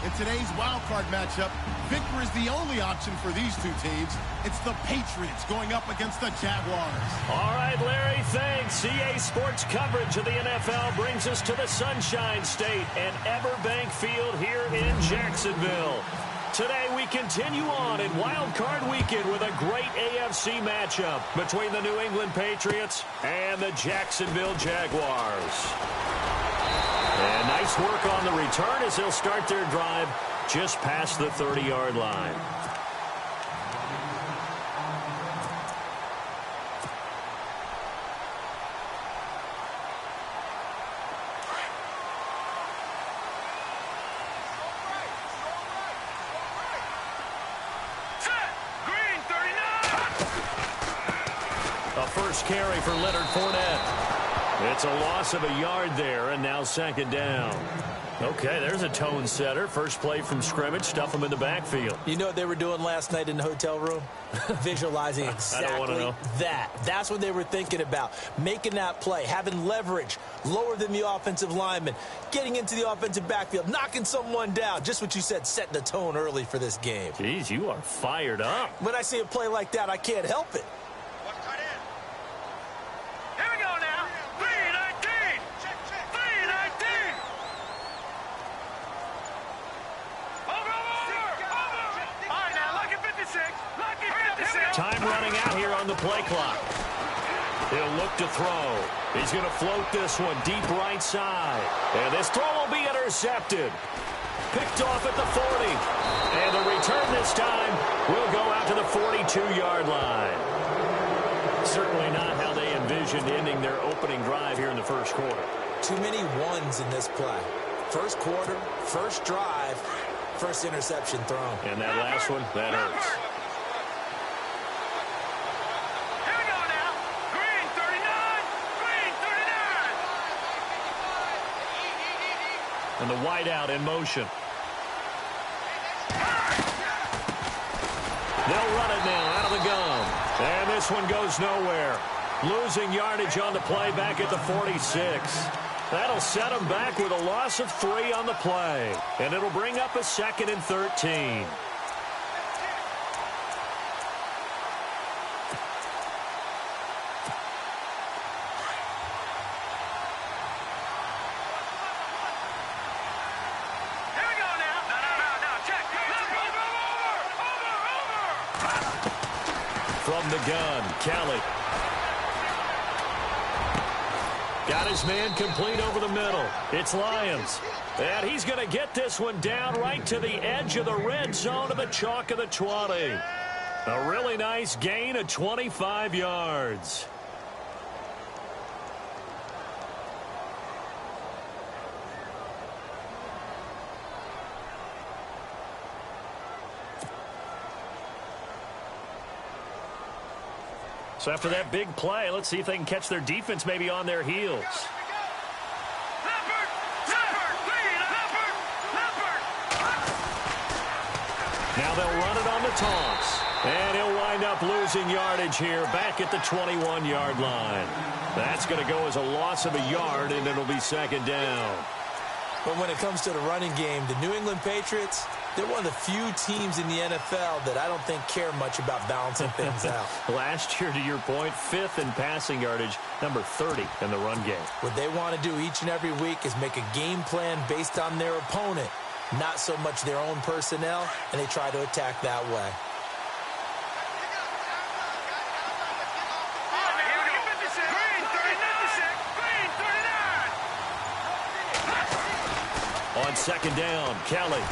In today's wild card matchup, victory is the only option for these two teams. It's the Patriots going up against the Jaguars. All right, Larry, thanks. EA Sports coverage of the NFL brings us to the Sunshine State and Everbank Field here in Jacksonville. Today we continue on in Wild Card Weekend with a great AFC matchup between the New England Patriots and the Jacksonville Jaguars. And nice work on the return as they'll start their drive just past the 30-yard line. First carry for Leonard Fournette. It's a loss of a yard there, and now second down. Okay, there's a tone setter. First play from scrimmage, stuff them in the backfield. You know what they were doing last night in the hotel room? Visualizing exactly that. That's what they were thinking about. Making that play, having leverage, lower than the offensive lineman, getting into the offensive backfield, knocking someone down. Just what you said, setting the tone early for this game. Jeez, you are fired up. When I see a play like that, I can't help it. Time running out here on the play clock. He'll look to throw. He's going to float this one deep right side. And this throw will be intercepted. Picked off at the 40. And the return this time will go out to the 42-yard line. Certainly not how they envisioned ending their opening drive here in the first quarter. Too many ones in this play. First quarter, first drive, first interception thrown. And that last one, that hurts. And the wideout in motion. They'll run it now out of the gun. And this one goes nowhere. Losing yardage on the play back at the 46. That'll set them back with a loss of 3 on the play. And it'll bring up a 2nd and 13. From the gun, Kelly. Got his man complete over the middle. It's Lyons. And he's going to get this one down right to the edge of the red zone of the chalk of the 20. A really nice gain of 25 yards. So after that big play, let's see if they can catch their defense maybe on their heels. Now they'll run it on the toss. And he'll wind up losing yardage here back at the 21-yard line. That's going to go as a loss of a yard, and it'll be second down. But when it comes to the running game, the New England Patriots, they're one of the few teams in the NFL that I don't think care much about balancing things out. Last year, to your point, 5th in passing yardage, number 30 in the run game. What they want to do each and every week is make a game plan based on their opponent, not so much their own personnel, and they try to attack that way. On second down, Kelly.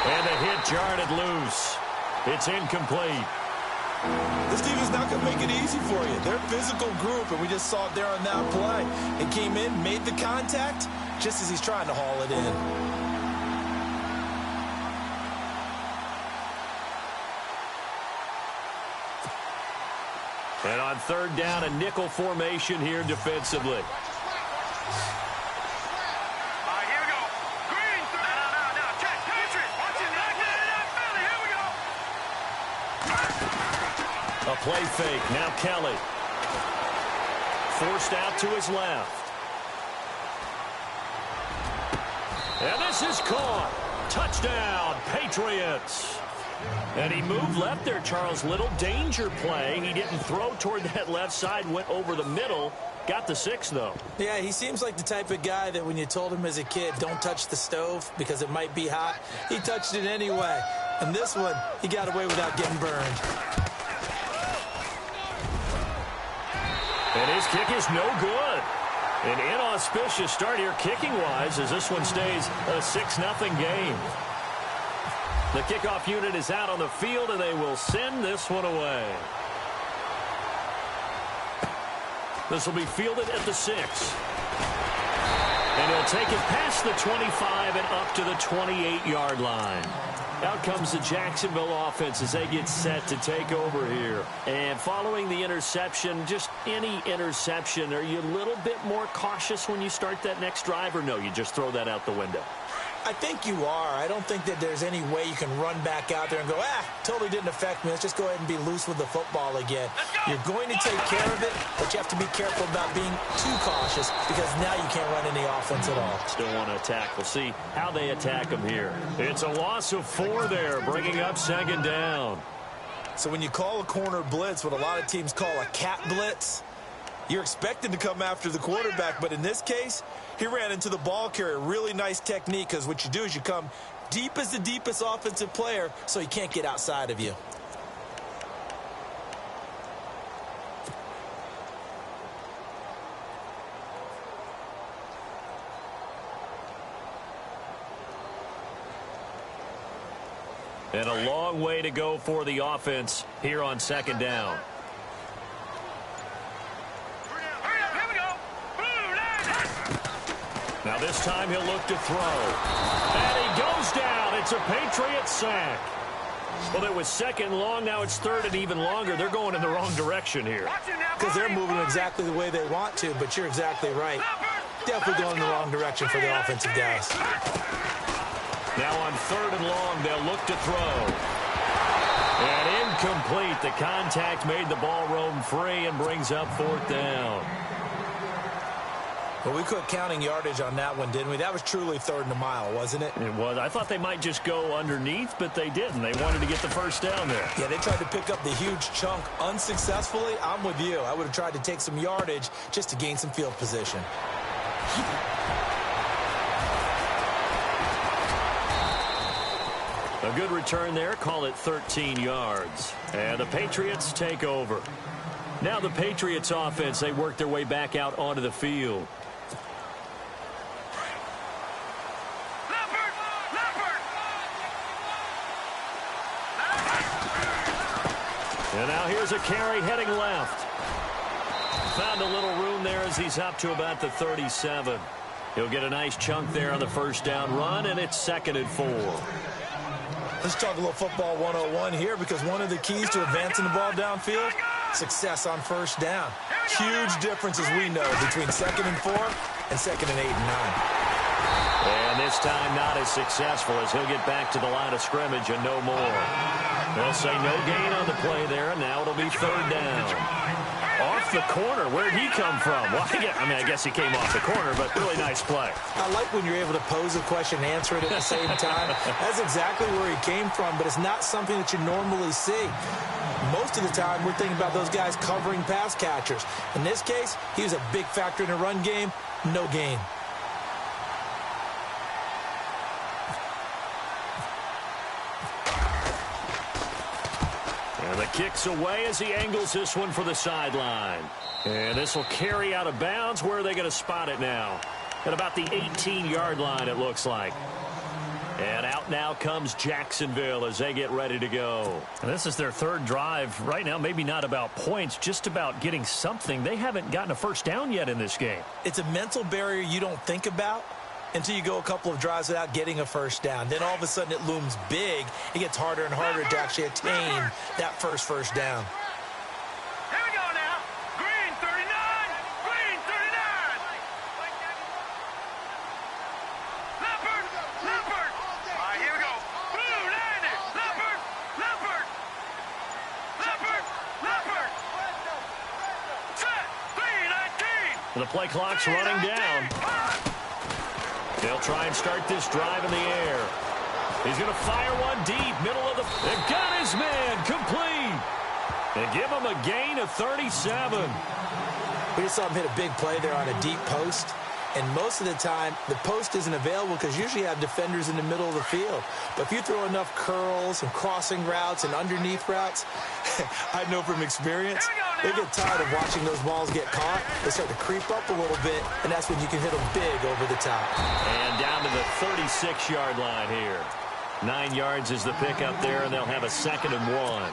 And the hit jarred it loose. It's incomplete. This defense not going to make it easy for you. They're a physical group, and we just saw it there on that play. It came in, made the contact, just as he's trying to haul it in. And on third down, a nickel formation here defensively. A play fake. Now Kelly. Forced out to his left. And this is caught. Touchdown, Patriots. And he moved left there, Charles. Little danger play. He didn't throw toward that left side, went over the middle. Got the 6, though. Yeah, he seems like the type of guy that when you told him as a kid, don't touch the stove because it might be hot, he touched it anyway. And this one, he got away without getting burned. And his kick is no good. An inauspicious start here kicking-wise as this one stays a 6-0 game. The kickoff unit is out on the field, and they will send this one away. This will be fielded at the 6. And he'll take it past the 25 and up to the 28-yard line. Out comes the Jacksonville offense as they get set to take over here. And following the interception, just any interception, are you a little bit more cautious when you start that next drive, or no, you just throw that out the window? I think you are. I don't think that there's any way you can run back out there and go, totally didn't affect me. Let's just go ahead and be loose with the football again. You're going to take care of it, but you have to be careful about being too cautious because now you can't run any offense at all. Still want to attack. We'll see how they attack them here. It's a loss of 4 there, bringing up 2nd down. So when you call a corner blitz, what a lot of teams call a cat blitz, you're expected to come after the quarterback, but in this case, he ran into the ball carrier. Really nice technique, because what you do is you come deep as the deepest offensive player so he can't get outside of you. And a long way to go for the offense here on 2nd down. Now this time he'll look to throw. And he goes down. It's a Patriot sack. Well, it was 2nd long. Now it's 3rd and even longer. They're going in the wrong direction here. Because they're moving exactly the way they want to, but you're exactly right. Definitely going in the wrong direction for the offensive guys. Now on 3rd and long, they'll look to throw. And incomplete. The contact made the ball roam free and brings up 4th down. Well, we quit counting yardage on that one, didn't we? That was truly 3rd and a mile, wasn't it? It was. I thought they might just go underneath, but they didn't. They wanted to get the 1st down there. Yeah, they tried to pick up the huge chunk unsuccessfully. I'm with you. I would have tried to take some yardage just to gain some field position. A good return there. Call it 13 yards. And the Patriots take over. Now the Patriots offense, they work their way back out onto the field. And now here's a carry heading left. Found a little room there as he's up to about the 37. He'll get a nice chunk there on the 1st down run, and it's 2nd and 4. Let's talk a little football 101 here, because one of the keys to advancing the ball downfield, success on 1st down. Huge difference, as we know, between 2nd and 4 and 2nd and 8 and 9. And this time not as successful as he'll get back to the line of scrimmage and no more. They'll say no gain on the play there, and now it'll be 3rd down. Off the corner. Where'd he come from? Well, I guess he came off the corner, but really nice play. I like when you're able to pose a question and answer it at the same time. That's exactly where he came from, but it's not something that you normally see. Most of the time, we're thinking about those guys covering pass catchers. In this case, he was a big factor in the run game. No gain. And the kick's away as he angles this one for the sideline. And this will carry out of bounds. Where are they going to spot it now? At about the 18-yard line, it looks like. And out now comes Jacksonville as they get ready to go. And this is their 3rd drive. Right now, maybe not about points, just about getting something. They haven't gotten a 1st down yet in this game. It's a mental barrier you don't think about until you go a couple of drives without getting a 1st down. Then all of a sudden it looms big. It gets harder and harder to actually attain that first down. Here we go now. Green 39. Green 39. Leopard. Leopard. All right, here we go. Blue 90. Leopard. Leopard. Leopard. Leopard. Set. 319. The play clock's running down. They'll try and start this drive in the air. He's going to fire one deep, middle of the... They've got his man complete. They give him a gain of 37. We just saw him hit a big play there on a deep post. And most of the time, the post isn't available because usually you have defenders in the middle of the field. But if you throw enough curls and crossing routes and underneath routes, I know from experience, they get tired of watching those balls get caught. They start to creep up a little bit, and that's when you can hit them big over the top. And down to the 36-yard line here. 9 yards is the pickup there, and they'll have a 2nd and 1.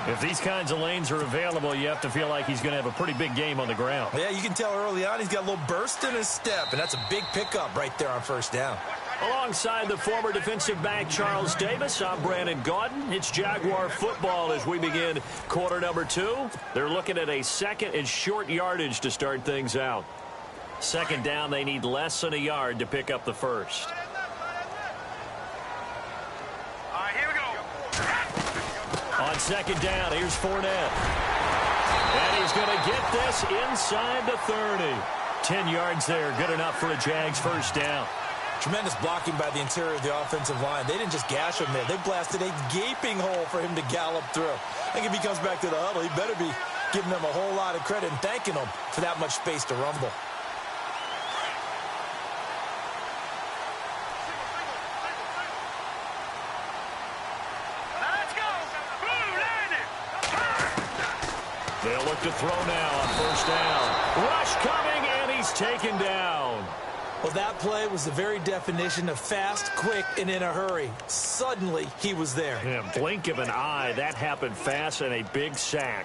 If these kinds of lanes are available, you have to feel like he's going to have a pretty big game on the ground. Yeah, you can tell early on he's got a little burst in his step, and that's a big pickup right there on first down. Alongside the former defensive back Charles Davis, I'm Brandon Gaudin. It's Jaguar football as we begin quarter number 2. They're looking at a 2nd and short yardage to start things out. 2nd down, they need less than a yard to pick up the first. On 2nd down, here's Fournette. And he's going to get this inside the 30. 10 yards there, good enough for a Jags first down. Tremendous blocking by the interior of the offensive line. They didn't just gash him there. They blasted a gaping hole for him to gallop through. I think if he comes back to the huddle, he better be giving them a whole lot of credit and thanking them for that much space to rumble. They'll look to throw now on first down. Rush coming, and he's taken down. Well, that play was the very definition of fast, quick, and in a hurry. Suddenly, he was there. Yeah, blink of an eye. That happened fast and a big sack.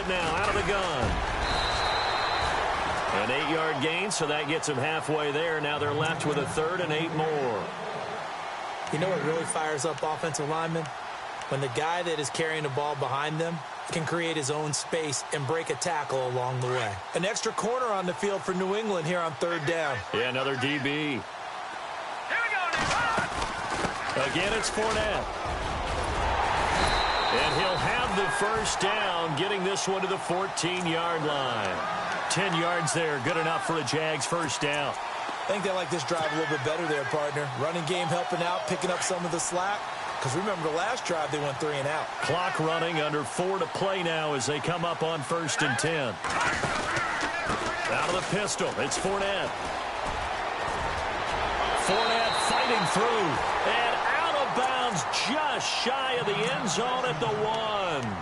Now out of the gun. An 8-yard gain, so that gets them halfway there. Now they're left with a 3rd and 8 more. You know what really fires up offensive linemen? When the guy that is carrying the ball behind them can create his own space and break a tackle along the way. An extra corner on the field for New England here on 3rd down. Yeah, another DB. Here we go, now. Again, it's Fournette. And he'll have the first down, getting this one to the 14-yard line. 10 yards there, good enough for a Jags first down. I think they like this drive a little bit better there, partner. Running game helping out, picking up some of the slack. Because remember, the last drive, they went 3 and out. Clock running, under 4 to play now as they come up on 1st and 10. Out of the pistol, it's Fournette. Fournette fighting through. And out of bounds just shy of the end zone at the 1.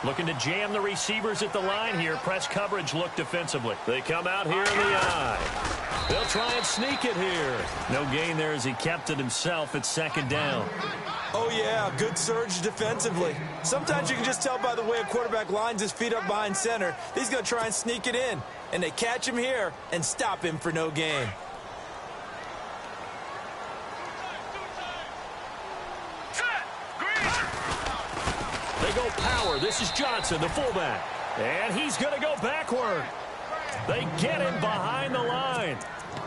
Looking to jam the receivers at the line here. Press coverage look defensively. They come out here in the eye. They'll try and sneak it here. No gain there as he kept it himself at 2nd down. Oh, yeah, good surge defensively. Sometimes you can just tell by the way a quarterback lines his feet up behind center. He's going to try and sneak it in. And they catch him here and stop him for no gain. They go power. This is Johnson, the fullback. And he's going to go backward. They get him behind the line.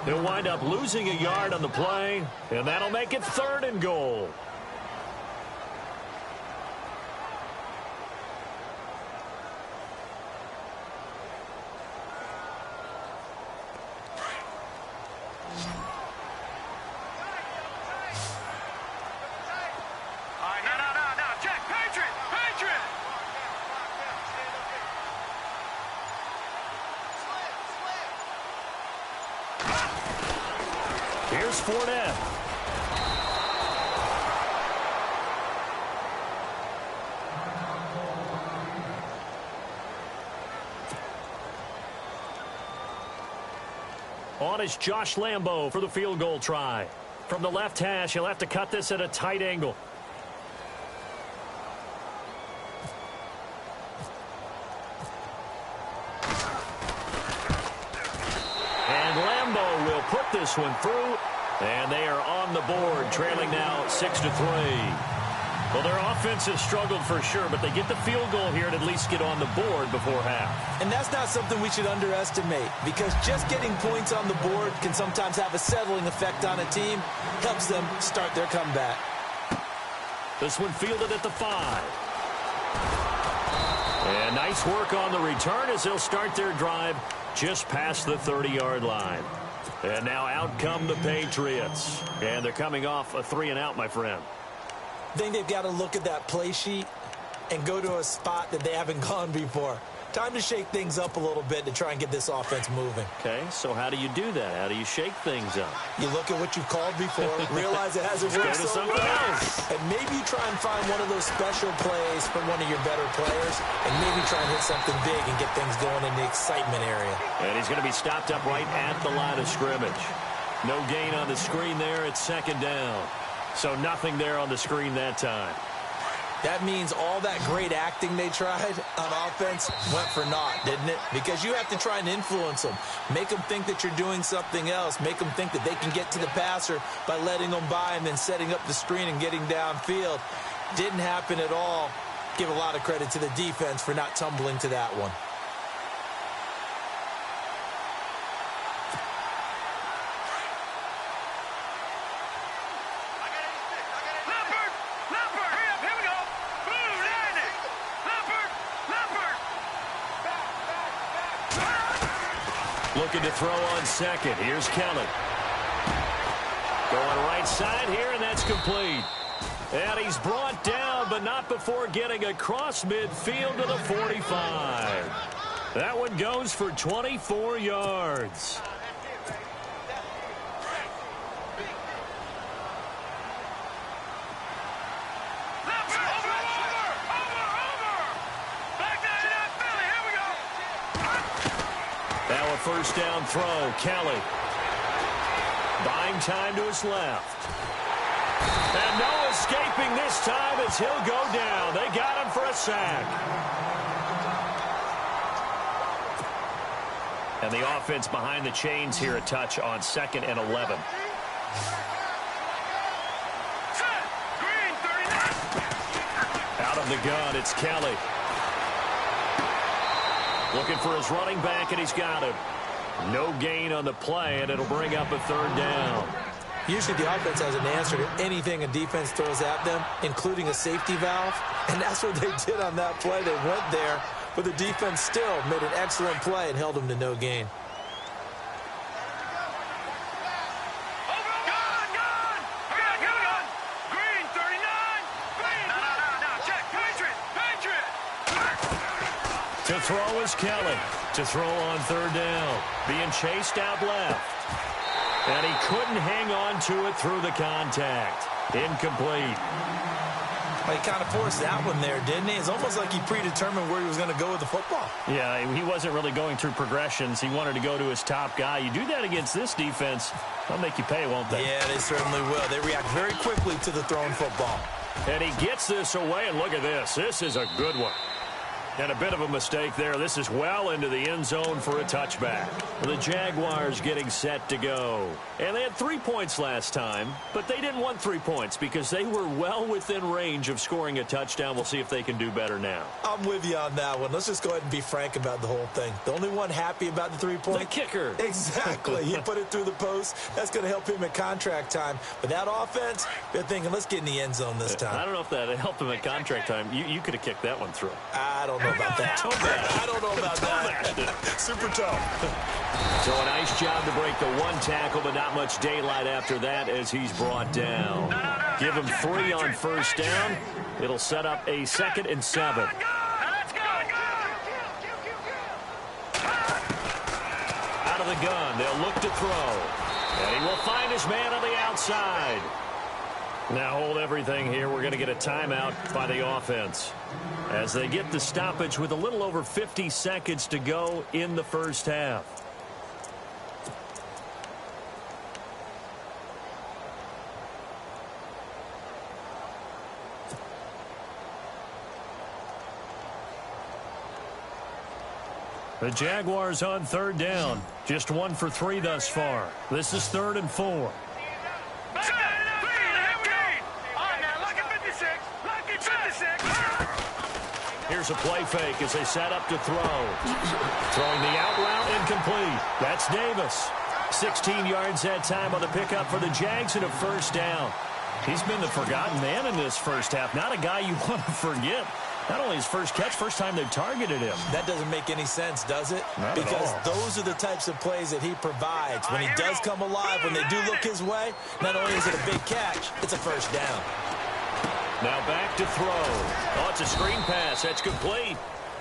He'll wind up losing a yard on the play, and that'll make it 3rd and goal. Here's Fournette. On is Josh Lambo for the field goal try. From the left hash, he'll have to cut this at a tight angle. put this one through, and they are on the board, trailing now 6-3. Well, their offense has struggled for sure, but they get the field goal here to at least get on the board before half. And that's not something we should underestimate, because just getting points on the board can sometimes have a settling effect on a team. Helps them start their comeback. This one fielded at the 5. And nice work on the return as they'll start their drive just past the 30-yard line. And now out come the Patriots. And they're coming off a 3-and-out, my friend. I think they've got to look at that play sheet and go to a spot that they haven't gone before. Time to shake things up a little bit to try and get this offense moving. Okay, so how do you do that? How do you shake things up? You look at what you've called before, realize it hasn't worked so well, else. and maybe you try and find one of those special plays from one of your better players, and maybe try and hit something big and get things going in the excitement area. And he's going to be stopped up right at the line of scrimmage. No gain on the screen there. It's 2nd down. So nothing there on the screen that time. That means all that great acting they tried on offense went for naught, didn't it? Because you have to try and influence them. Make them think that you're doing something else. Make them think that they can get to the passer by letting them by and then setting up the screen and getting downfield. Didn't happen at all. Give a lot of credit to the defense for not tumbling to that one. Looking to throw on second. Here's Kelly. Going right side here, and that's complete. And he's brought down, but not before getting across midfield to the 45. That one goes for 24 yards. First down throw, Kelly. Buying time to his left. And no escaping this time as he'll go down. They got him for a sack. And the offense behind the chains here a touch on 2nd and 11. Out of the gun, it's Kelly. Looking for his running back, and he's got him. No gain on the play, and it'll bring up a 3rd down. Usually the offense has an answer to anything a defense throws at them, including a safety valve. And that's what they did on that play. They went there, but the defense still made an excellent play and held them to no gain. To throw is Kelly. To throw on 3rd down. Being chased out left. And he couldn't hang on to it through the contact. Incomplete. Well, he kind of forced that one there, didn't he? It's almost like he predetermined where he was going to go with the football. Yeah, he wasn't really going through progressions. He wanted to go to his top guy. You do that against this defense, they'll make you pay, won't they? Yeah, they certainly will. They react very quickly to the thrown football. And he gets this away, and look at this. This is a good one. And a bit of a mistake there. This is well into the end zone for a touchback. The Jaguars getting set to go. And they had 3 points last time, but they didn't want 3 points because they were well within range of scoring a touchdown. We'll see if they can do better now. I'm with you on that one. Let's just go ahead and be frank about the whole thing. The only one happy about the 3-point? The kicker. Exactly. He put it through the post. That's going to help him at contract time. But that offense, they're thinking, let's get in the end zone this time. I don't know if that helped him at contract time. You could have kicked that one through. I don't know about that. I don't know about that. Super tough. So a nice job to break the 1 tackle, but not much daylight after that as he's brought down. Give him 3 on 1st down. It'll set up a 2nd and 7. Out of the gun, they'll look to throw. And he will find his man on the outside. Now hold everything here. We're going to get a timeout by the offense as they get the stoppage with a little over 50 seconds to go in the first half. The Jaguars on third down. Just 1 for 3 thus far. This is 3rd and 4. Here's a play fake as they set up to throw. Throwing the out route incomplete. That's Davis. 16 yards that time on the pickup for the Jags and a first down. He's been the forgotten man in this first half. Not a guy you want to forget. Not only his first catch, first time they've targeted him. That doesn't make any sense, does it? Not because at all. those are the types of plays that he provides. When he does come alive, when they do look his way, not only is it a big catch, it's a first down. Now back to throw. Oh, it's a screen pass. That's complete.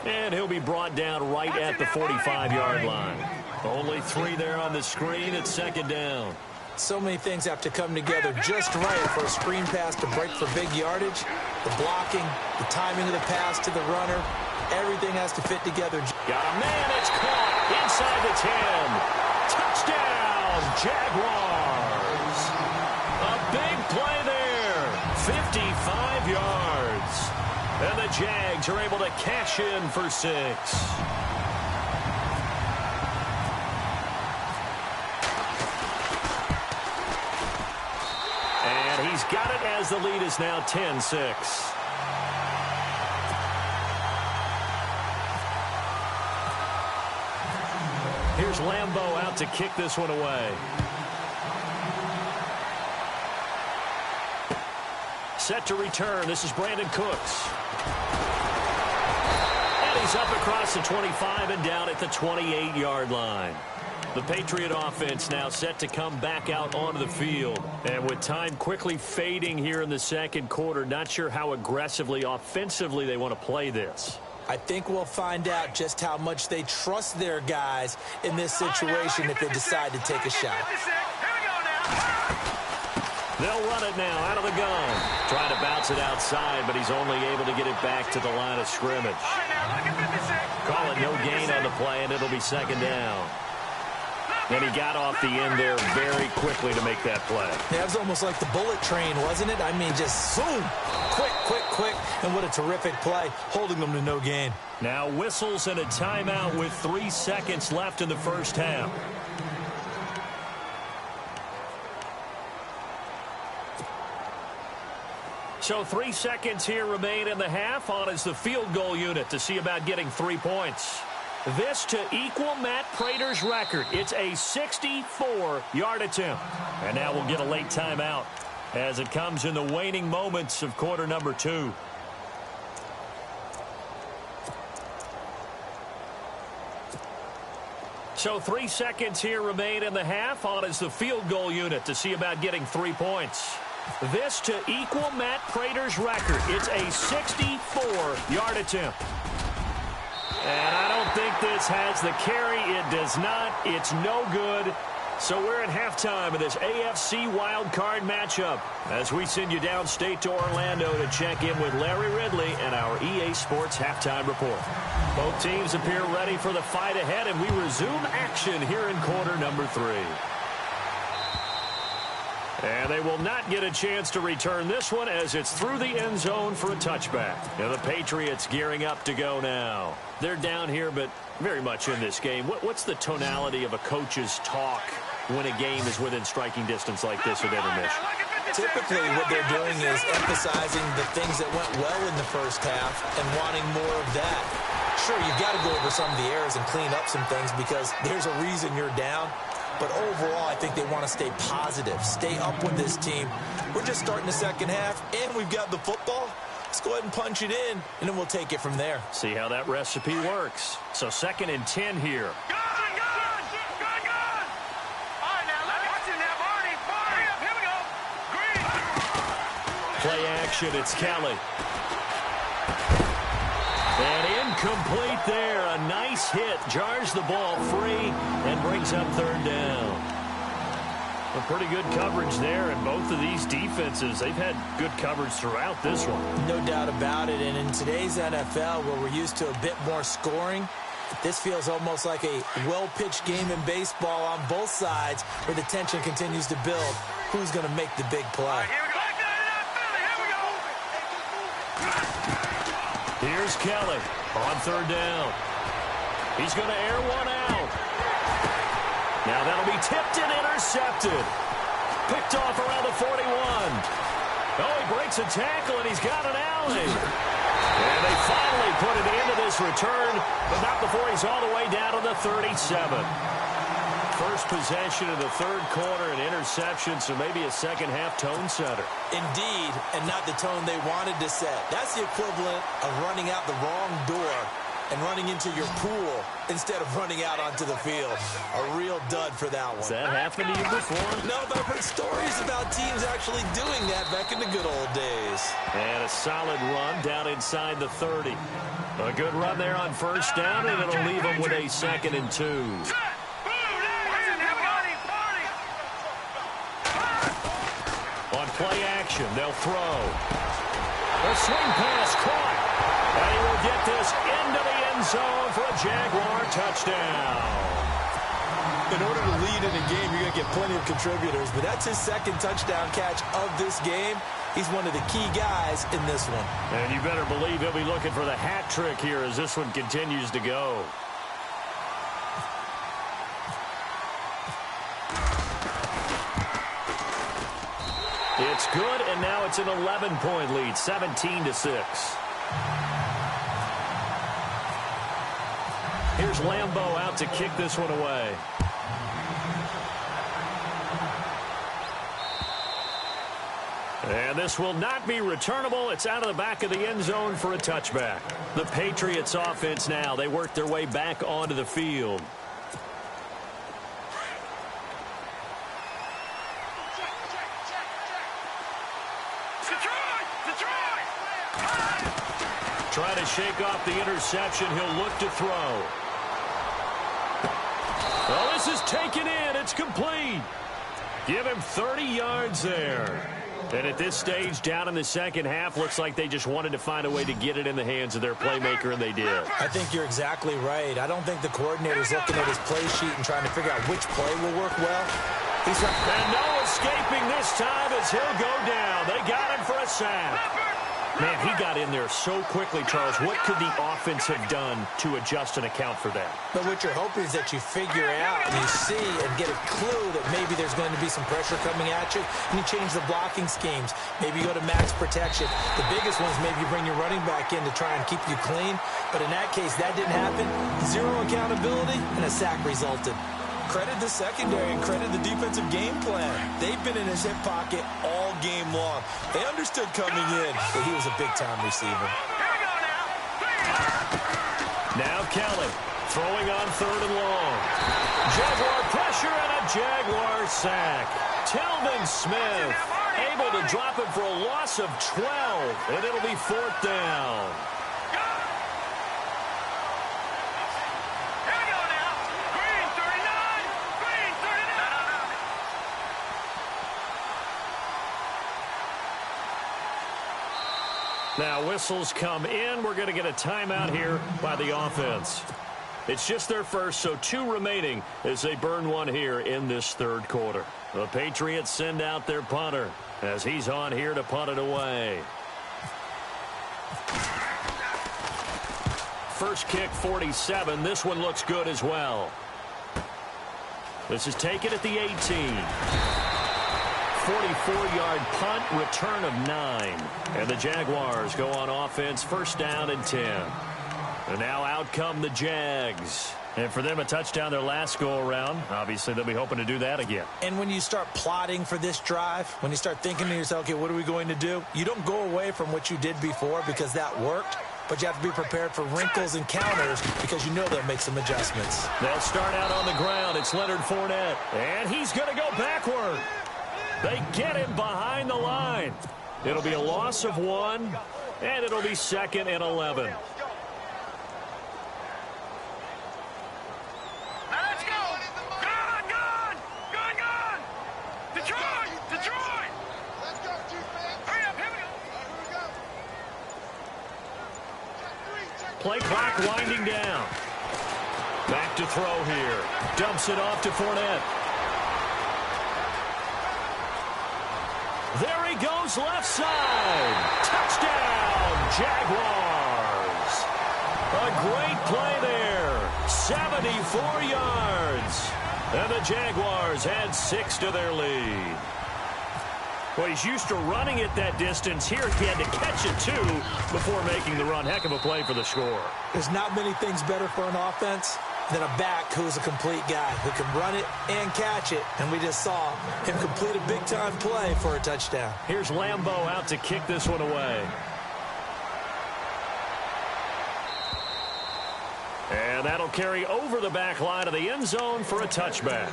And he'll be brought down right at the 45-yard line. Only 3 there on the screen. It's 2nd down. So many things have to come together just right for a screen pass to break for big yardage. The blocking, the timing of the pass to the runner, everything has to fit together. Got a man. It's caught inside the 10. Touchdown, Jaguars. A big play there. 55 yards. And the Jags are able to cash in for 6. And he's got it as the lead is now 10-6. Here's Lambeau out to kick this one away. Set to return. This is Brandon Cooks. And he's up across the 25 and down at the 28-yard line. The Patriot offense now set to come back out onto the field. And with time quickly fading here in the second quarter, not sure how aggressively, offensively they want to play this. I think we'll find out just how much they trust their guys in this situation if they decide to take a shot. They'll run it now out of the gun. Trying to bounce it outside, but he's only able to get it back to the line of scrimmage. Call it no gain on the play, and it'll be 2nd down. And he got off the end there very quickly to make that play. Yeah, it was almost like the bullet train, wasn't it? I mean, just zoom, quick, quick, quick. And what a terrific play, holding them to no gain. Now whistles and a timeout with 3 seconds left in the first half. So 3 seconds here remain in the half. On is the field goal unit to see about getting 3 points. This to equal Matt Prater's record. It's a 64-yard attempt. And now we'll get a late timeout as it comes in the waning moments of quarter number 2. So 3 seconds here remain in the half. On is the field goal unit to see about getting 3 points. This to equal Matt Prater's record. It's a 64-yard attempt. And I don't think this has the carry. It does not. It's no good. So we're at halftime of this AFC wildcard matchup as we send you downstate to Orlando to check in with Larry Ridley and our EA Sports halftime report. Both teams appear ready for the fight ahead, and we resume action here in quarter number 3. And they will not get a chance to return this one as it's through the end zone for a touchback. And the Patriots gearing up to go now. They're down here, but very much in this game. What's the tonality of a coach's talk when a game is within striking distance like this at intermission? Typically, what they're doing is emphasizing the things that went well in the first half and wanting more of that. Sure, you've got to go over some of the errors and clean up some things because there's a reason you're down. But overall, I think they want to stay positive, stay up with this team. We're just starting the second half, and we've got the football. Let's go ahead and punch it in, and then we'll take it from there. See how that recipe works. So 2nd and 10 here. Good. All right, now, watch it now, Barney. Here we go. Green. Play action, it's Kelly. And incomplete there. A nice hit. Jars the ball free and brings up 3rd down. A pretty good coverage there, and both of these defenses, they've had good coverage throughout this one. No doubt about it. And in today's NFL, where we're used to a bit more scoring, this feels almost like a well-pitched game in baseball on both sides where the tension continues to build. Who's going to make the big play? Here's Kelly on 3rd down. He's going to air one out. Now that'll be tipped and intercepted. Picked off around the 41. Oh, he breaks a tackle, and he's got an alley. And they finally put an end to this return, but not before he's all the way down to the 37. First possession of the third quarter, an interception, so maybe a second-half tone setter. Indeed, and not the tone they wanted to set. That's the equivalent of running out the wrong door and running into your pool instead of running out onto the field. A real dud for that one. Has that happened to you before? No, but I've heard stories about teams actually doing that back in the good old days. And a solid run down inside the 30. A good run there on first down, and it'll leave them with a 2nd and 2. On play action, they'll throw. A swing pass caught. And he will get this into the end zone for a Jaguar touchdown. In order to lead in a game, you're going to get plenty of contributors, but that's his 2nd touchdown catch of this game. He's one of the key guys in this one. And you better believe he'll be looking for the hat trick here as this one continues to go. It's good, and now it's an 11-point lead, 17-6. Here's Lambeau out to kick this one away. And this will not be returnable. It's out of the back of the end zone for a touchback. The Patriots offense now. They work their way back onto the field. Trying to shake off the interception. He'll look to throw. Well, this is taken in. It's complete. Give him 30 yards there. And at this stage, down in the second half, looks like they just wanted to find a way to get it in the hands of their playmaker, and they did. I think you're exactly right. I don't think the coordinator's looking at his play sheet and trying to figure out which play will work well. And no escaping this time as he'll go down. They got him for a sack. Man, he got in there so quickly, Charles. What could the offense have done to adjust and account for that? But what you're hoping is that you figure out and you see and get a clue that maybe there's going to be some pressure coming at you, and you change the blocking schemes. Maybe you go to max protection. The biggest one is maybe you bring your running back in to try and keep you clean. But in that case, that didn't happen. Zero accountability, and a sack resulted. Credit the secondary and credit the defensive game plan. They've been in his hip pocket all game long. They understood coming in that he was a big-time receiver. Now Kelly throwing on 3rd and long. Jaguar pressure and a Jaguar sack. Telvin Smith able to drop it for a loss of 12, and it'll be 4th down. Now whistles come in. We're going to get a timeout here by the offense. It's just their first, so 2 remaining as they burn one here in this 3rd quarter. The Patriots send out their punter as he's on here to punt it away. First kick, 47. This one looks good as well. This is taken at the 18. 44-yard punt, return of 9. And the Jaguars go on offense, 1st down and 10. And now out come the Jags. And for them, a touchdown their last go-around. Obviously, they'll be hoping to do that again. And when you start plotting for this drive, when you start thinking to yourself, okay, what are we going to do? You don't go away from what you did before because that worked. But you have to be prepared for wrinkles and counters because you know they'll make some adjustments. They'll start out on the ground. It's Leonard Fournette. And he's going to go backward. They get him behind the line. It'll be a loss of 1, and it'll be 2nd and 11. Let's go! Gone! Detroit! Let's go, Chief. Hurry up, here we go. Play clock winding down. Back to throw here. Dumps it off to Fournette. There he goes, left side. Touchdown, Jaguars. A great play there. 74 yards. And the Jaguars add 6 to their lead. Well, he's used to running it that distance. Here he had to catch it, too, before making the run. Heck of a play for the score. There's not many things better for an offense than a back who's a complete guy who can run it and catch it. And we just saw him complete a big-time play for a touchdown. Here's Lambeau out to kick this one away. And that'll carry over the back line of the end zone for a touchback.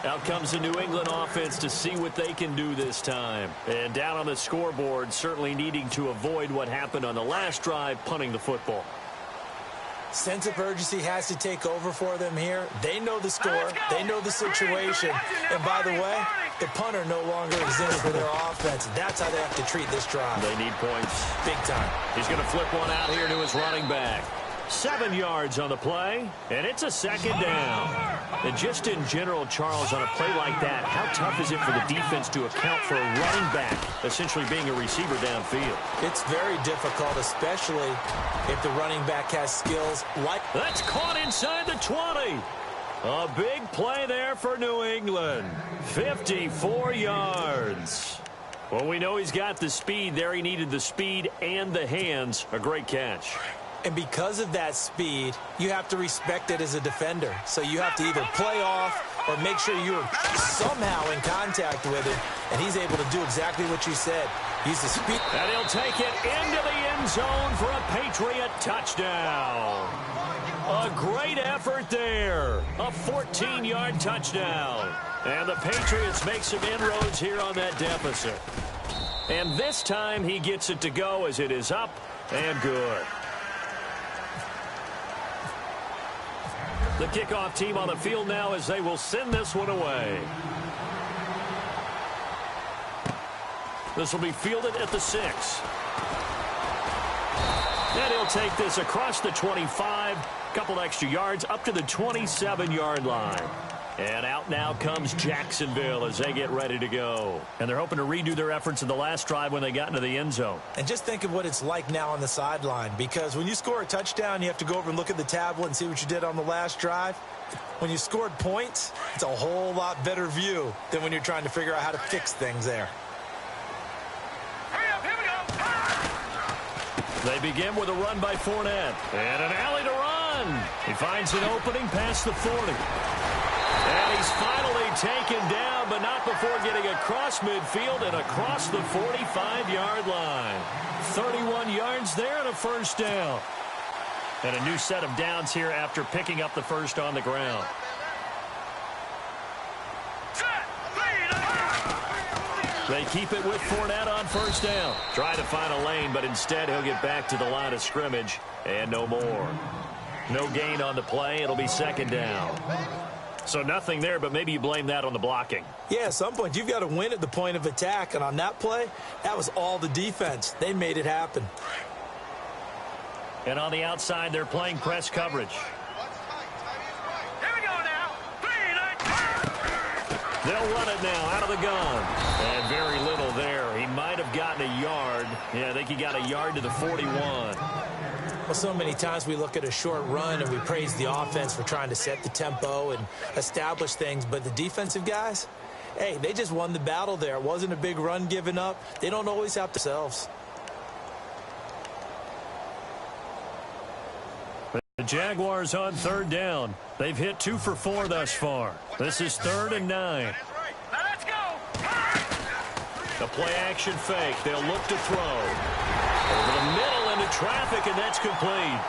Out comes the New England offense to see what they can do this time. And down on the scoreboard, certainly needing to avoid what happened on the last drive, punting the football. Sense of urgency has to take over for them here. They know the score. They know the situation. And by the way, the punter no longer exists for their offense. That's how they have to treat this drive. They need points. Big time. He's going to flip one out here to his running back. 7 yards on the play, and it's a second down. And just in general, Charles, on a play like that, how tough is it for the defense to account for a running back essentially being a receiver downfield? It's very difficult, especially if the running back has skills like... That's caught inside the 20. A big play there for New England. 54 yards. Well, we know he's got the speed there. He needed the speed and the hands. A great catch. And because of that speed, you have to respect it as a defender. So you have to either play off or make sure you're somehow in contact with him. And he's able to do exactly what you said. Use the speed. And he'll take it into the end zone for a Patriot touchdown. A great effort there. A 14-yard touchdown. And the Patriots make some inroads here on that deficit. And this time he gets it to go as it is up and good. The kickoff team on the field now as they will send this one away. This will be fielded at the 6. And he'll take this across the 25, couple extra yards up to the 27-yard line. And out now comes Jacksonville as they get ready to go. And they're hoping to redo their efforts in the last drive when they got into the end zone. And just think of what it's like now on the sideline, because when you score a touchdown, you have to go over and look at the tablet and see what you did on the last drive. When you scored points, it's a whole lot better view than when you're trying to figure out how to fix things there. Hurry up, here we go. They begin with a run by Fournette. And an alley to run. He finds an opening past the 40. And he's finally taken down, but not before getting across midfield and across the 45-yard line. 31 yards there and a first down. And a new set of downs here after picking up the first on the ground. They keep it with Fournette on first down. Try to find a lane, but instead he'll get back to the line of scrimmage and no more. No gain on the play. It'll be second down. So nothing there, but maybe you blame that on the blocking. Yeah, at some point you've got to win at the point of attack. And on that play, that was all the defense. They made it happen. And on the outside, they're playing press coverage. Here we go now. They'll run it now out of the gun. And very little there. He might have gotten a yard. Yeah, I think he got a yard to the 41. Well, so many times we look at a short run and we praise the offense for trying to set the tempo and establish things. But the defensive guys, hey, they just won the battle there. It wasn't a big run given up. They don't always have themselves. The Jaguars on third down. They've hit 2 for 4 thus far. This is 3rd and 9. Now let's go. The play action fake. They'll look to throw. Over the middle into traffic, and that's complete.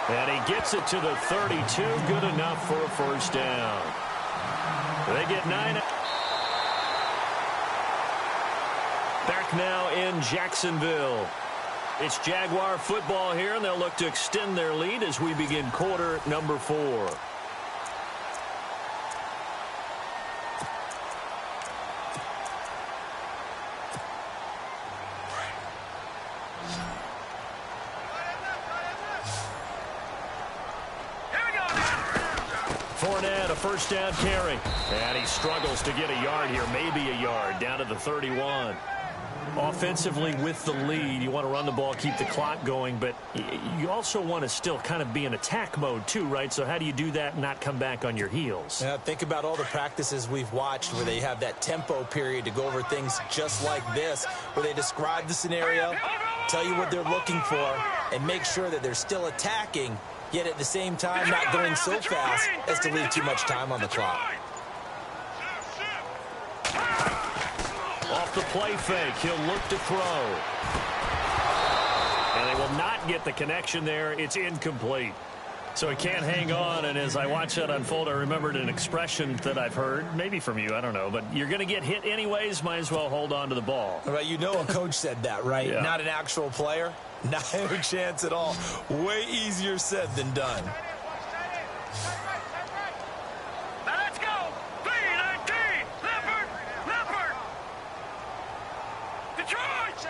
And he gets it to the 32. Good enough for a first down. They get 9. Back now in Jacksonville. It's Jaguar football here, and they'll look to extend their lead as we begin quarter number 4. Fournette, a first down carry. And he struggles to get a yard here, maybe a yard, down to the 31. Offensively with the lead, you want to run the ball, keep the clock going, but you also want to still kind of be in attack mode too, right? So how do you do that and not come back on your heels? Yeah, think about all the practices we've watched where they have that tempo period to go over things just like this, where they describe the scenario, tell you what they're looking for, and make sure that they're still attacking, yet at the same time not going so fast as to leave too much time on the clock. Off the play fake, he'll look to throw. And they will not get the connection there. It's incomplete. So he can't hang on, and as I watch that unfold, I remembered an expression that I've heard, maybe from you, I don't know, but you're going to get hit anyways, might as well hold on to the ball. Right, you know a coach said that, right? Yeah. Not an actual player. Not a chance at all. Way easier said than done.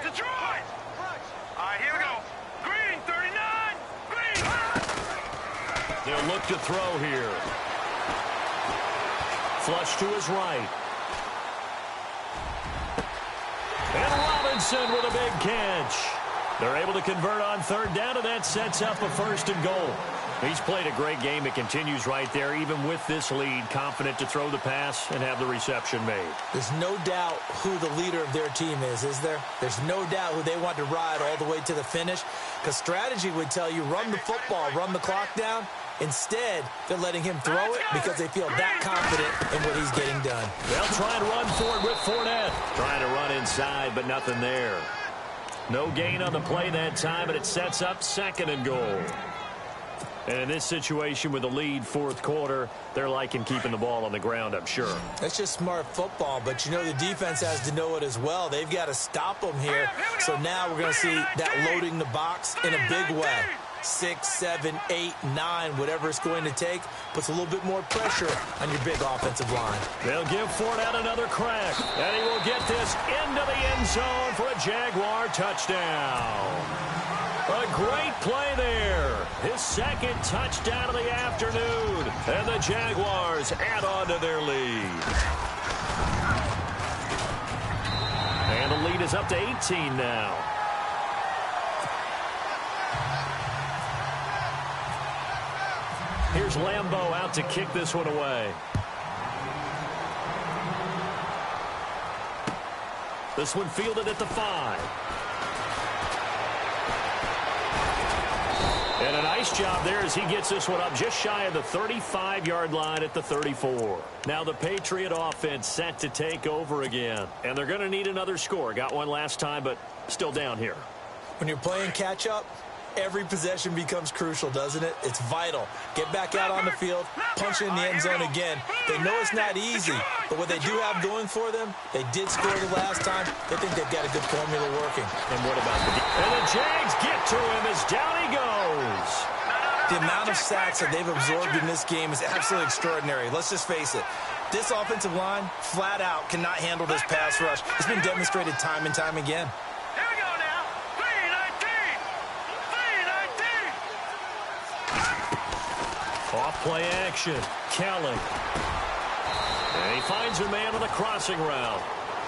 Detroit! All right, here we go. Green, 39. Green. They'll look to throw here. Flush to his right. And Robinson with a big catch. They're able to convert on third down, and that sets up a 1st and goal. He's played a great game. It continues right there, even with this lead, confident to throw the pass and have the reception made. There's no doubt who the leader of their team is there? There's no doubt who they want to ride all the way to the finish, because strategy would tell you run the football, run the clock down. Instead, they're letting him throw it because they feel that confident in what he's getting done. They'll try and run forward with Fournette. Trying to run inside, but nothing there. No gain on the play that time, and it sets up 2nd and goal. And in this situation with the lead 4th quarter, they're liking keeping the ball on the ground, I'm sure. That's just smart football, but you know the defense has to know it as well. They've got to stop them here. So now we're going to see that loading the box in a big way. 6, 7, 8, 9, whatever it's going to take, puts a little bit more pressure on your big offensive line. They'll give Fournette another crack, and he will get this into the end zone for a Jaguar touchdown. A great play there. His 2nd touchdown of the afternoon. And the Jaguars add on to their lead. And the lead is up to 18 now. Here's Lambeau out to kick this one away. This one fielded at the 5. And a nice job there as he gets this one up just shy of the 35-yard line at the 34. Now the Patriot offense set to take over again. And they're going to need another score. Got one last time, but still down here. When you're playing catch-up, every possession becomes crucial, doesn't it? It's vital. Get back out on the field, punch in the end zone again. They know it's not easy, but what they do have going for them, they did score the last time. They think they've got a good formula working. And what about the Jags get to him as down he goes. The amount of sacks that they've absorbed in this game is absolutely extraordinary. Let's just face it. This offensive line, flat out, cannot handle this pass rush. It's been demonstrated time and time again. Off play action. Kelly. And he finds a man on the crossing route.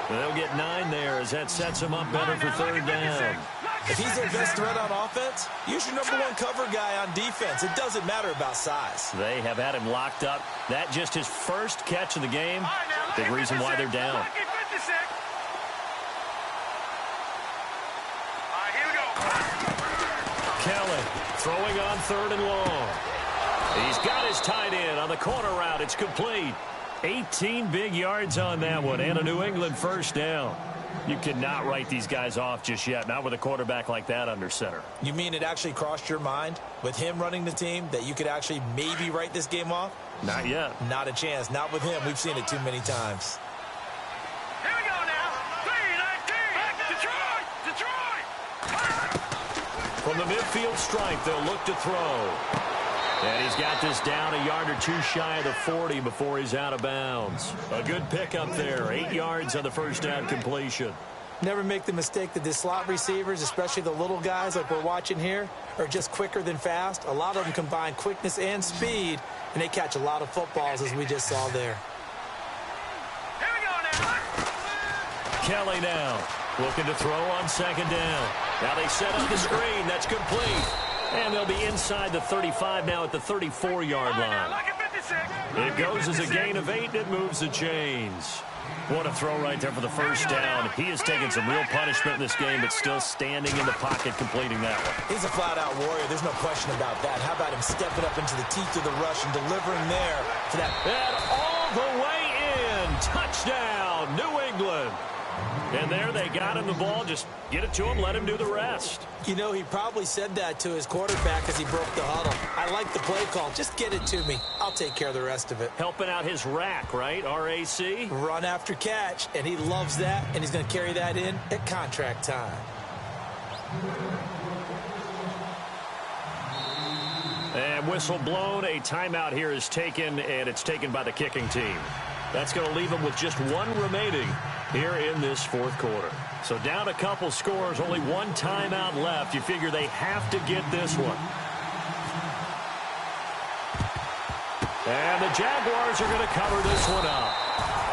They'll get 9 there as that sets him up better for 3rd down. If he's their best threat on offense, use your #1 cover guy on defense. It doesn't matter about size. They have had him locked up. That just his 1st catch of the game. Big reason why they're down. Kelly throwing on 3rd and long. He's got his tight end on the corner route. It's complete. 18 big yards on that one, and a New England 1st down. You cannot write these guys off just yet, not with a quarterback like that under center. You mean it actually crossed your mind with him running the team that you could actually maybe write this game off? Not yet. Not a chance. Not with him. We've seen it too many times. Here we go now. 3-19. Detroit. From the midfield stripe, they'll look to throw. And he's got this down a yard or two shy of the 40 before he's out of bounds. A good pickup there. 8 yards on the 1st down completion. Never make the mistake that the slot receivers, especially the little guys like we're watching here, are just quicker than fast. A lot of them combine quickness and speed, and they catch a lot of footballs, as we just saw there. Here we go now. Kelly now Looking to throw on second down. Now they set up the screen. That's complete. And they'll be inside the 35 now at the 34-yard line. It goes as a gain of 8, and it moves the chains. What a throw right there for the first down. He has taken some real punishment in this game, but still standing in the pocket, completing that one. He's a flat-out warrior. There's no question about that. How about him stepping up into the teeth of the rush and delivering there for that? And all the way in. Touchdown, New England. And there they got him the ball. Just get it to him, let him do the rest. You know, he probably said that to his quarterback as he broke the huddle. I like the play call. Just get it to me. I'll take care of the rest of it. Helping out his rack, right? RAC? Run after catch, and he loves that, and he's going to carry that in at contract time. And whistle blown. A timeout here is taken, and it's taken by the kicking team. That's going to leave them with just one remaining here in this fourth quarter. So down a couple scores, only one timeout left. You figure they have to get this one. And the Jaguars are going to cover this one up.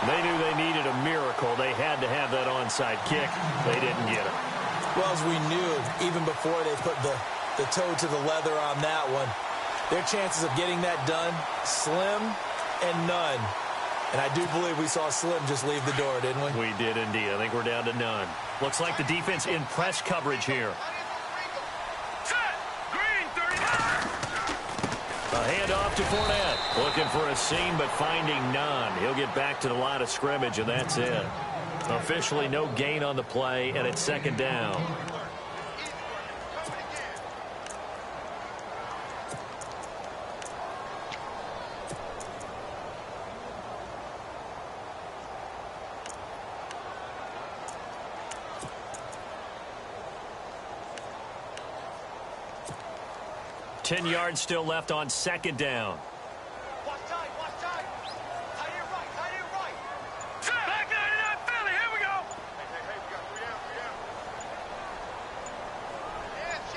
They knew they needed a miracle. They had to have that onside kick. They didn't get it. Well, as we knew, even before they put the toe to the leather on that one, their chances of getting that done, slim and none. And I do believe we saw Slim just leave the door, didn't we? We did indeed. I think we're down to none. Looks like the defense in press coverage here. Set. Green 39. A handoff to Fournette. Looking for a seam, but finding none. He'll get back to the line of scrimmage, and that's it. Officially no gain on the play, and it's second down. Ten yards still left on second down. Watch time, watch time. Tight end right, tight end right. Set. Back 99 Philly, here we go. Hey, we got 3 out. Yes.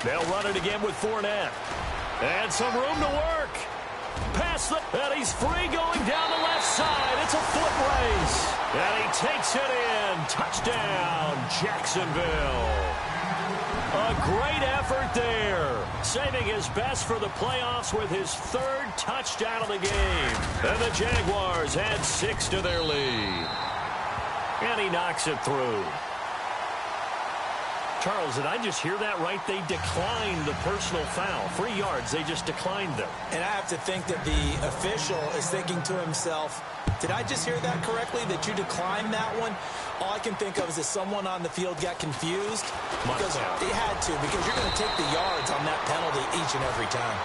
They'll run it again with Fournette. And some room to work. Pass and he's free going down the left side. It's a foot race. And he takes it in. Touchdown, Jacksonville. A great effort there. Saving his best for the playoffs with his third touchdown of the game. And the Jaguars add 6 to their lead. And he knocks it through. Charles, did I just hear that right? They declined the personal foul. 3 yards, they just declined them. And I have to think that the official is thinking to himself, did I just hear that correctly, that you declined that one? All I can think of is that someone on the field got confused. Because they had to, because you're going to take the yards on that penalty each and every time.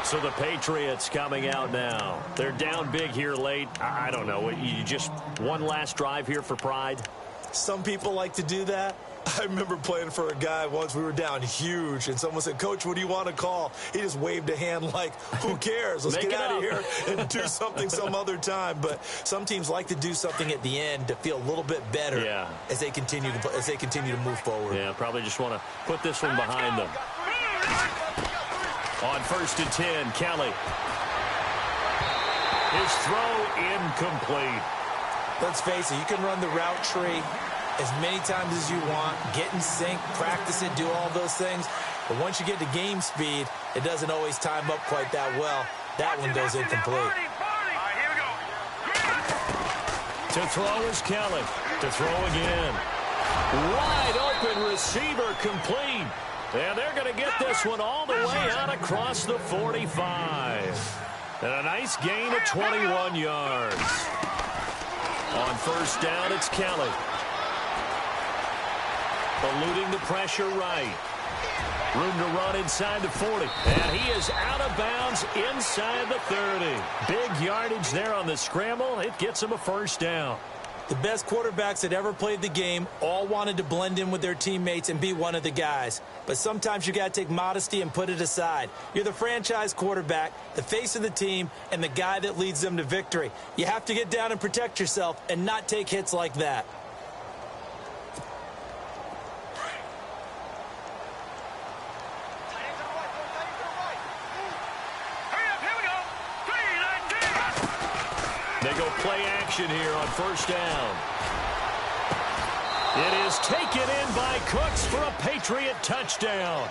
So the Patriots coming out now. They're down big here late. I don't know. You just one last drive here for pride? Some people like to do that. I remember playing for a guy once. We were down huge, and someone said, Coach, what do you want to call? He just waved a hand like, who cares? Let's get out of here and do something some other time. But some teams like to do something at the end to feel a little bit better as they continue to move forward. Yeah, probably just want to put this one behind them. On 1st and 10, Kelly. His throw incomplete. Let's face it, you can run the route tree as many times as you want, get in sync, practice it, do all those things. But once you get to game speed, it doesn't always time up quite that well. That one goes incomplete. All right, here we go. To throw is Kelly. To throw again. Wide open receiver complete. And they're going to get this one all the way out across the 45. And a nice gain of 21 yards. On 1st down, it's Kelly. Eluding the pressure right. Room to run inside the 40. And he is out of bounds inside the 30. Big yardage there on the scramble. It gets him a 1st down. The best quarterbacks that ever played the game all wanted to blend in with their teammates and be one of the guys. But sometimes you got to take modesty and put it aside. You're the franchise quarterback, the face of the team, and the guy that leads them to victory. You have to get down and protect yourself and not take hits like that. They go play action here on 1st down. It is taken in by Cooks for a Patriot touchdown.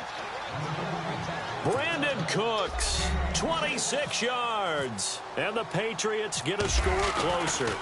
Brandon Cooks, 26 yards. And the Patriots get a score closer.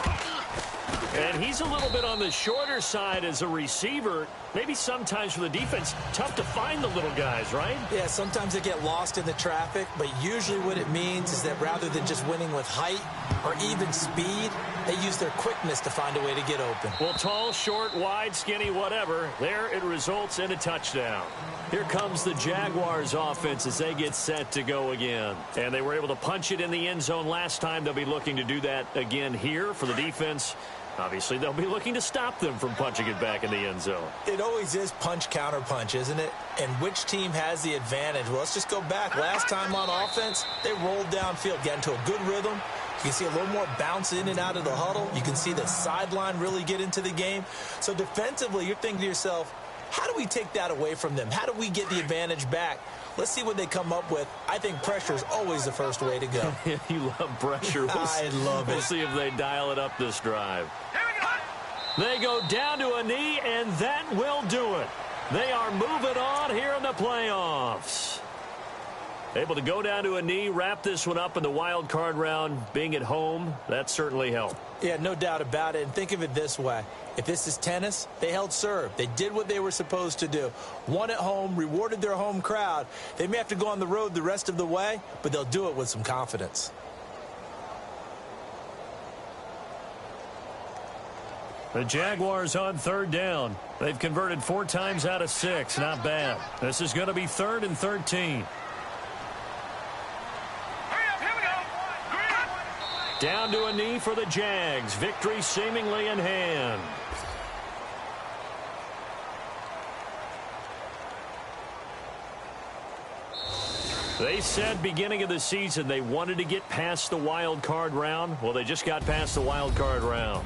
And he's a little bit on the shorter side as a receiver. Maybe sometimes for the defense, tough to find the little guys, right? Yeah, sometimes they get lost in the traffic, but usually what it means is that rather than just winning with height or even speed, they use their quickness to find a way to get open. Well, tall, short, wide, skinny, whatever, there it results in a touchdown. Here comes the Jaguars offense as they get set to go again. And they were able to punch it in the end zone last time. They'll be looking to do that again here for the defense. Obviously, they'll be looking to stop them from punching it back in the end zone. It always is punch, counter punch, isn't it? And which team has the advantage? Well, let's just go back. Last time on offense, they rolled downfield, got into a good rhythm. You can see a little more bounce in and out of the huddle. You can see the sideline really get into the game. So defensively, you're thinking to yourself, how do we take that away from them? How do we get the advantage back? Let's see what they come up with. I think pressure is always the first way to go. You love pressure. I love it. We'll see if they dial it up this drive. They go down to a knee, and that will do it. They are moving on here in the playoffs. Able to go down to a knee, wrap this one up in the wild card round. Being at home, that certainly helped. Yeah, no doubt about it. And think of it this way. If this is tennis, they held serve. They did what they were supposed to do. Won at home, rewarded their home crowd. They may have to go on the road the rest of the way, but they'll do it with some confidence. The Jaguars on third down. They've converted 4 times out of 6. Not bad. This is going to be 3rd and 13. Down to a knee for the Jags. Victory seemingly in hand. They said beginning of the season they wanted to get past the wild card round. Well, they just got past the wild card round.